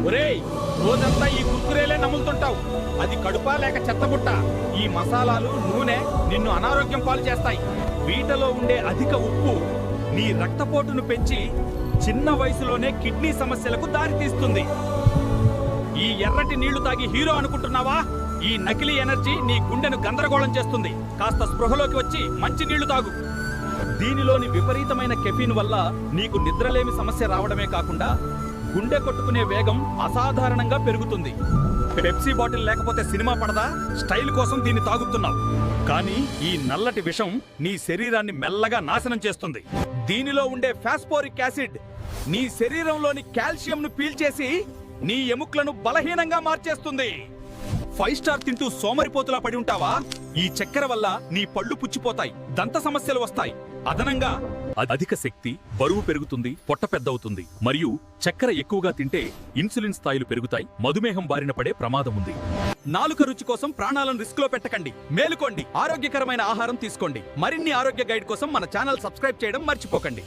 ఒరేయ్, రోజంతా ఈ కుర్కురేలే నములుతుంటావు. అది కడుపా లేక చెత్తబుట్ట? ఈ మసాలాలు, నూనె నిన్ను అనారోగ్యం పాలు చేస్తాయి. వీటిలో ఉండే అధిక ఉప్పు నీ రక్తపోటును పెంచి చిన్న వయసులోనే కిడ్నీ సమస్యలకు దారితీస్తుంది. ఈ ఎర్రటి నీళ్లు తాగి హీరో అనుకుంటున్నావా? ఈ నకిలీ ఎనర్జీ నీ గుండెను గందరగోళం చేస్తుంది. కాస్త స్పృహలోకి వచ్చి మంచి నీళ్లు తాగు. దీనిలోని విపరీతమైన కెఫీన్ వల్ల నీకు నిద్రలేమి సమస్య రావడమే కాకుండా గుండె కొట్టుకునే వేగం అసాధారణంగా పెరుగుతుంది. పెప్సీ బాటిల్ లేకపోతే సినిమా పడదా? స్టైల్ కోసం దీన్ని తాగుతున్నావు. కానీ ఈ నల్లటి విషం నీ శరీరాన్ని మెల్లగా నాశనం చేస్తుంది. దీనిలో ఉండే ఫాస్ఫోరిక్ యాసిడ్ నీ శరీరంలోని కాల్షియంను పీల్చేసి నీ ఎముకలను బలహీనంగా మార్చేస్తుంది. 5 స్టార్ తింటూ సోమరిపోతులా పడి ఉంటావా? ఈ చక్కెర వల్ల నీ పళ్ళు పుచ్చిపోతాయి, దంత సమస్యలు వస్తాయి. అదనంగా అధిక శక్తి, బరువు పెరుగుతుంది, పొట్ట పెద్దవుతుంది. మరియు చక్కెర ఎక్కువగా తింటే ఇన్సులిన్ స్థాయిలు పెరుగుతాయి, మధుమేహం బారిన పడే ప్రమాదం ఉంది. నాలుక రుచి కోసం ప్రాణాలను రిస్క్ లో పెట్టకండి. మేలుకోండి, ఆరోగ్యకరమైన ఆహారం తీసుకోండి. మరిన్ని ఆరోగ్య గైడ్ కోసం మన ఛానల్ సబ్స్క్రైబ్ చేయడం మర్చిపోకండి.